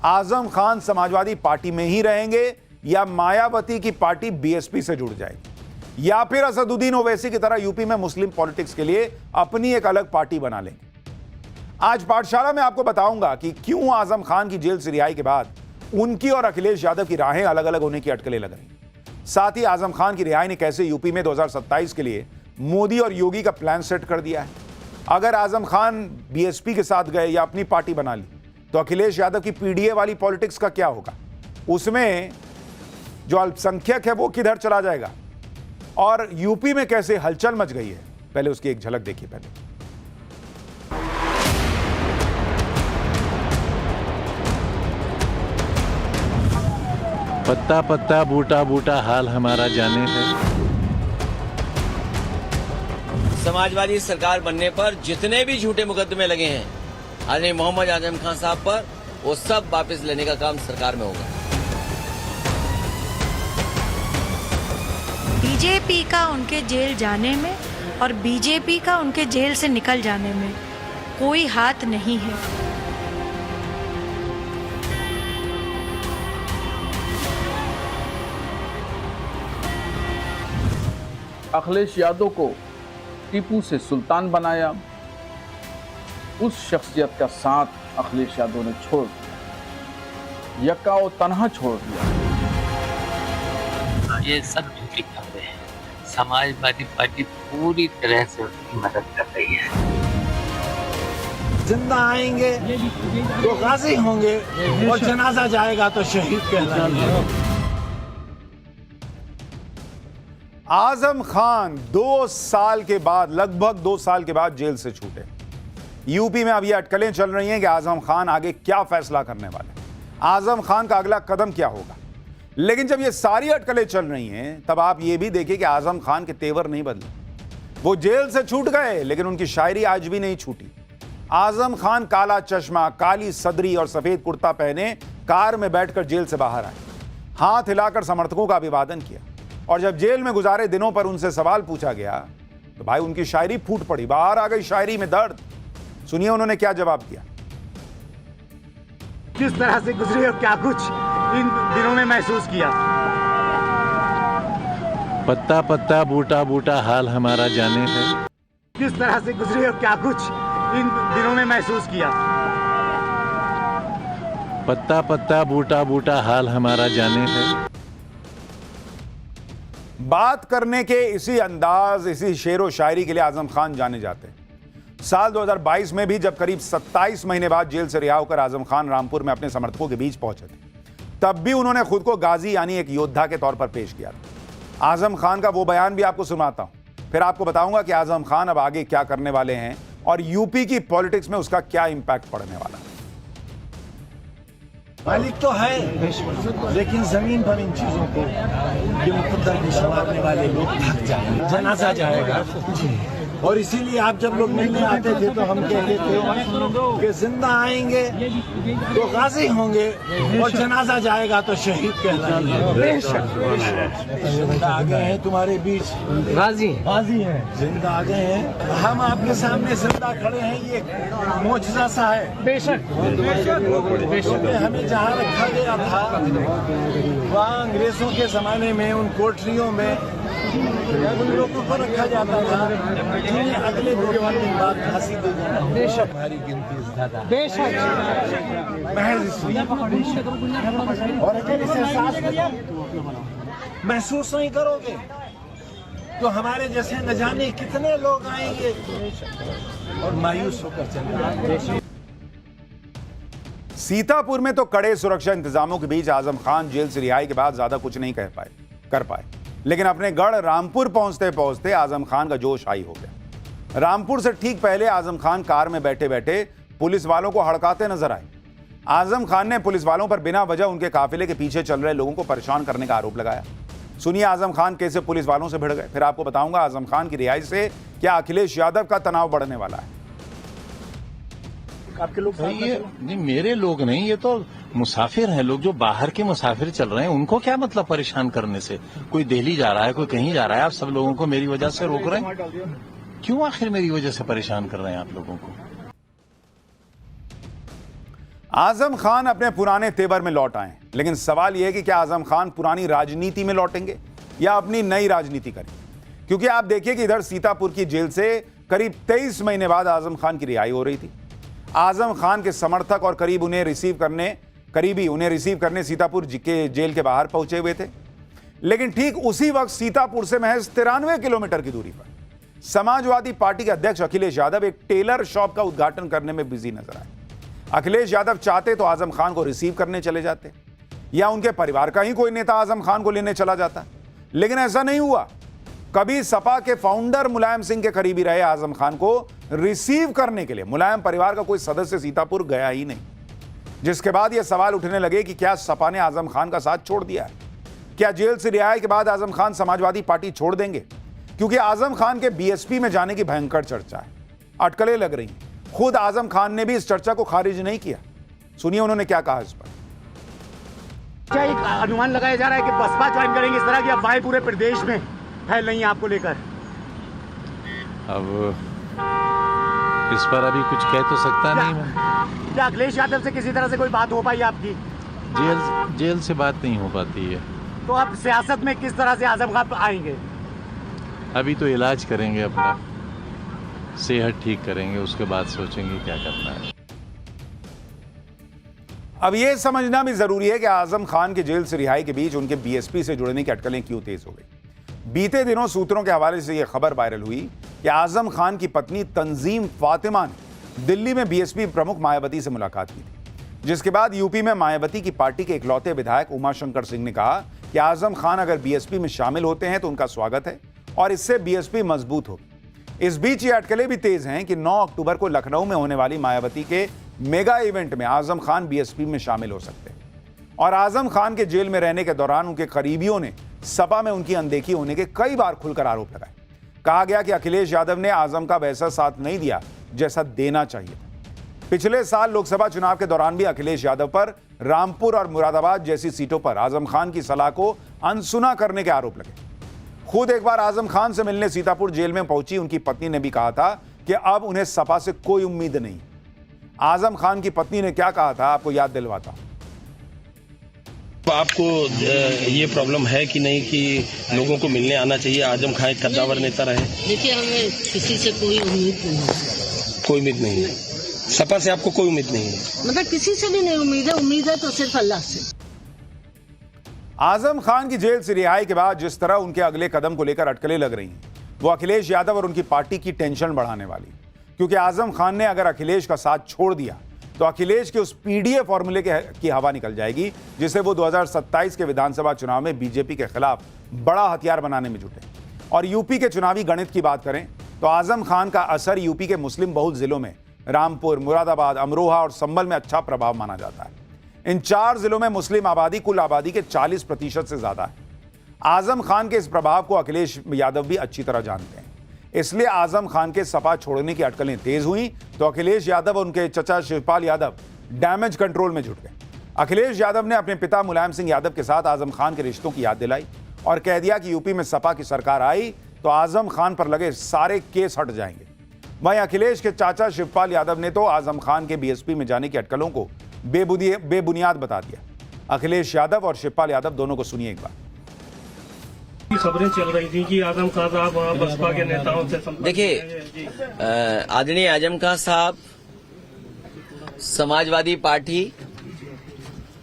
Azam Khan Samajwadi party में ही रहेंगे या मायावती की पार्टी बीएसपी से जुड़ जाएगी या फिर असदुद्दीन ओवैसी की तरह यूपी में मुस्लिम पॉलिटिक्स के लिए अपनी एक अलग पार्टी बना लेंगे। आज पाठशाला में आपको बताऊंगा कि क्यों आजम खान की जेल से रिहाई के बाद उनकी और अखिलेश यादव की राहें अलग अलग होने की अटकलें लग रही। साथ ही आजम खान की रिहाई ने कैसे यूपी में 2027 के लिए मोदी और योगी का प्लान सेट कर दिया है। अगर आजम खान बीएसपी के साथ गए या अपनी पार्टी बना ली तो अखिलेश यादव की पीडीए वाली पॉलिटिक्स का क्या होगा, उसमें जो अल्पसंख्यक है वो किधर चला जाएगा और यूपी में कैसे हलचल मच गई है, पहले उसकी एक झलक देखिए। पहले पत्ता पत्ता बूटा बूटा हाल हमारा जाने है। समाजवादी सरकार बनने पर जितने भी झूठे मुकदमे लगे हैं आदरणीय मोहम्मद आजम खान साहब पर, वो सब वापस लेने का काम सरकार में होगा। बीजेपी का उनके जेल जाने में और बीजेपी का उनके जेल से निकल जाने में कोई हाथ नहीं है। अखिलेश यादव को टीपू से सुल्तान बनाया, उस शख्सियत का साथ अखिलेश यादव ने छोड़ दिया, यक्का और तन्हा छोड़ दिया। ये सब झूठी खबरें हैं। समाजवादी पार्टी पूरी तरह से उसकी मदद कर रही है। जिंदा आएंगे तो गाजी होंगे और जनाजा जाएगा तो शहीद कहलाएंगे। आजम खान 2 साल के बाद, लगभग 2 साल के बाद जेल से छूटे। यूपी में अब ये अटकलें चल रही हैं कि आजम खान आगे क्या फैसला करने वाले हैं, आजम खान का अगला कदम क्या होगा। लेकिन जब ये सारी अटकलें चल रही हैं तब आप ये भी देखिए कि आजम खान के तेवर नहीं बदले। वो जेल से छूट गए लेकिन उनकी शायरी आज भी नहीं छूटी। आजम खान काला चश्मा, काली सदरी और सफेद कुर्ता पहने कार में बैठकर जेल से बाहर आए, हाथ हिलाकर समर्थकों का अभिवादन किया और जब जेल में गुजारे दिनों पर उनसे सवाल पूछा गया तो भाई उनकी शायरी फूट पड़ी, बाहर आ गई शायरी में दर्द। सुनिए उन्होंने क्या जवाब दिया। किस तरह से गुजरी और क्या कुछ इन दिनों में महसूस किया। पत्ता पत्ता बूटा बूटा हाल हमारा जाने है। किस तरह से गुजरी और क्या कुछ इन दिनों में महसूस किया। पत्ता पत्ता बूटा बूटा हाल हमारा जाने है। बात करने के इसी अंदाज, इसी शेर व शायरी के लिए आजम खान जाने जाते हैं। साल 2022 में भी जब करीब 27 महीने बाद जेल से रिहा होकर आजम खान रामपुर में अपने समर्थकों के बीच पहुंचे थे, तब भी उन्होंने खुद को गाजी यानी एक योद्धा के तौर पर पेश किया था। आजम खान का वो बयान भी आपको सुनाता हूं, फिर आपको बताऊंगा कि आजम खान अब आगे क्या करने वाले हैं और यूपी की पॉलिटिक्स में उसका क्या इंपैक्ट पड़ने वाला है। मालिक तो है लेकिन जमीन पर इन चीजों को ये मुकद्दर को संभालने वाले लोग थक जाएंगे, जनाजा जाएगा। और इसीलिए आप जब लोग मिलने आते थे तो हम कहते थे कि जिंदा आएंगे तो गाजी होंगे और जनाजा जाएगा तो शहीद कहलाएंगे। जिंदा आ गए हैं तुम्हारे बीच, गाजी हैं, जिंदा आ गए हैं। हम आपके सामने जिंदा खड़े हैं, ये मौजज़ा सा है। बेशक हमें जहाँ रखा गया था वहाँ अंग्रेजों के जमाने में उन कोठरियों में उन लोगों को रखा जाता था जिन्हें अगले 2-3 दिन बाद फांसी दी जाती। बेशक हमारी गिनती ज्यादा, बेशक महज इसलिए और अगर इसे एहसास महसूस नहीं करोगे तो हमारे जैसे न जाने कितने लोग आएंगे और मायूस होकर चले जाएंगे। सीतापुर में तो कड़े सुरक्षा इंतजामों के बीच आजम खान जेल से रिहाई के बाद ज्यादा कुछ नहीं कर पाए, लेकिन अपने गढ़ रामपुर पहुंचते पहुंचते आजम खान का जोश हाई हो गया। रामपुर से ठीक पहले आजम खान कार में बैठे बैठे पुलिस वालों को हड़काते नजर आए। आजम खान ने पुलिस वालों पर बिना वजह उनके काफिले के पीछे चल रहे लोगों को परेशान करने का आरोप लगाया। सुनिए आजम खान कैसे पुलिस वालों से भिड़ गए, फिर आपको बताऊंगा आजम खान की रिहाई से क्या अखिलेश यादव का तनाव बढ़ने वाला है। आपके लोग ये नहीं, मेरे लोग नहीं, ये तो मुसाफिर हैं लोग, जो बाहर के मुसाफिर चल रहे हैं। उनको क्या मतलब परेशान करने से? कोई दिल्ली जा रहा है, कोई कहीं जा रहा है, आप सब लोगों को मेरी वजह से रोक रहे हैं। क्यों आखिर मेरी वजह से परेशान कर रहे हैं आप लोगों को? आजम खान अपने पुराने तेवर में लौट आए, लेकिन सवाल यह है कि क्या आजम खान पुरानी राजनीति में लौटेंगे या अपनी नई राजनीति करेंगे? क्योंकि आप देखिए कि इधर सीतापुर की जेल से करीब 23 महीने बाद आजम खान की रिहाई हो रही थी। आजम खान के समर्थक और करीबी उन्हें रिसीव करने सीतापुर के जेल के बाहर पहुंचे हुए थे। लेकिन ठीक उसी वक्त सीतापुर से महज 93 किलोमीटर की दूरी पर समाजवादी पार्टी के अध्यक्ष अखिलेश यादव एक टेलर शॉप का उद्घाटन करने में बिजी नजर आए। अखिलेश यादव चाहते तो आजम खान को रिसीव करने चले जाते या उनके परिवार का ही कोई नेता आजम खान को लेने चला जाता, लेकिन ऐसा नहीं हुआ। कभी सपा के फाउंडर मुलायम सिंह के करीबी रहे आजम खान को रिसीव करने के लिए मुलायम परिवार का कोई सदस्य सीतापुर गया ही नहीं। जिसके बाद यह सवाल उठने लगे कि क्या सपा ने आजम खान का साथ छोड़ दिया है? क्या जेल से रिहाई के बाद आजम खान समाजवादी पार्टी छोड़ देंगे? क्योंकि आजम खान के बीएसपी में जाने की भयंकर चर्चा है, अटकलें लग रही हैं। खुद आजम खान ने भी इस चर्चा को खारिज नहीं किया। सुनिए उन्होंने क्या कहा इस पर। क्या एक अनुमान लगाया जा रहा है कि बसपा ज्वाइन करेंगे, इस तरह की अफवाहें पूरे प्रदेश में फैल रही हैं आपको लेकर? अब इस पर अभी कुछ कह तो सकता नहीं मैं। क्या अखिलेश यादव से किसी तरह से कोई बात हो पाई आपकी? जेल से बात नहीं हो पाती है। तो आप सियासत में किस तरह से आजम खान आएंगे? अभी तो इलाज करेंगे, अपना सेहत ठीक करेंगे, उसके बाद सोचेंगे क्या करना है। अब यह समझना भी जरूरी है कि आजम खान के जेल से रिहाई के बीच उनके बीएसपी से जुड़ने की अटकलें क्यों तेज हो गई। बीते दिनों सूत्रों के हवाले से यह खबर वायरल हुई कि आजम खान की पत्नी तंजीम फातिमा ने दिल्ली में बीएसपी प्रमुख मायावती से मुलाकात की थी, जिसके बाद यूपी में मायावती की पार्टी के इकलौते विधायक उमाशंकर सिंह ने कहा कि आजम खान अगर बीएसपी में शामिल होते हैं तो उनका स्वागत है और इससे बीएसपी मजबूत होगी। इस बीच ये अटकलें भी तेज हैं कि 9 अक्टूबर को लखनऊ में होने वाली मायावती के मेगा इवेंट में आजम खान बीएसपी में शामिल हो सकते हैं। और आजम खान के जेल में रहने के दौरान उनके करीबियों ने सपा में उनकी अनदेखी होने के कई बार खुलकर आरोप लगाए। कहा गया कि अखिलेश यादव ने आजम का वैसा साथ नहीं दिया जैसा देना चाहिए था। पिछले साल लोकसभा चुनाव के दौरान भी अखिलेश यादव पर रामपुर और मुरादाबाद जैसी सीटों पर आजम खान की सलाह को अनसुना करने के आरोप लगे। खुद एक बार आजम खान से मिलने सीतापुर जेल में पहुंची उनकी पत्नी ने भी कहा था कि अब उन्हें सपा से कोई उम्मीद नहीं। आजम खान की पत्नी ने क्या कहा था, आपको याद दिलवाता हूं। आपको ये प्रॉब्लम है कि नहीं कि लोगों को मिलने आना चाहिए, आजम खान एक कद्दावर नेता रहे? देखिए, हमें किसी से कोई उम्मीद नहीं है। कोई उम्मीद नहीं है? सपा से आपको कोई उम्मीद नहीं है? मतलब किसी से भी नहीं उम्मीद है तो सिर्फ अल्लाह से। आजम खान की जेल से रिहाई के बाद जिस तरह उनके अगले कदम को लेकर अटकलें लग रही हैं, वो अखिलेश यादव और उनकी पार्टी की टेंशन बढ़ाने वाली। क्योंकि आजम खान ने अगर अखिलेश का साथ छोड़ दिया तो अखिलेश के उस पीडीए फॉर्मूले की हवा निकल जाएगी, जिसे वो 2027 के विधानसभा चुनाव में बीजेपी के खिलाफ बड़ा हथियार बनाने में जुटे। और यूपी के चुनावी गणित की बात करें तो आजम खान का असर यूपी के मुस्लिम बहुल जिलों में रामपुर, मुरादाबाद, अमरोहा और संभल में अच्छा प्रभाव माना जाता है। इन 4 जिलों में मुस्लिम आबादी कुल आबादी के 40% से ज्यादा है। आजम खान के इस प्रभाव को अखिलेश यादव भी अच्छी तरह जानते हैं। इसलिए आजम खान के सपा छोड़ने की अटकलें तेज हुई तो अखिलेश यादव और उनके चचा शिवपाल यादव डैमेज कंट्रोल में जुट गए। अखिलेश यादव ने अपने पिता मुलायम सिंह यादव के साथ आजम खान के रिश्तों की याद दिलाई और कह दिया कि यूपी में सपा की सरकार आई तो आजम खान पर लगे सारे केस हट जाएंगे। वहीं अखिलेश के चाचा शिवपाल यादव ने तो आजम खान के बीएसपी में जाने की अटकलों को बेबुनियाद बता दिया। अखिलेश यादव और शिवपाल यादव दोनों को सुनिए एक बार। खबरें चल रही थी कि आजम खान साहब बसपा के नेताओं से देखिए, आदरणीय आजम खान साहब समाजवादी पार्टी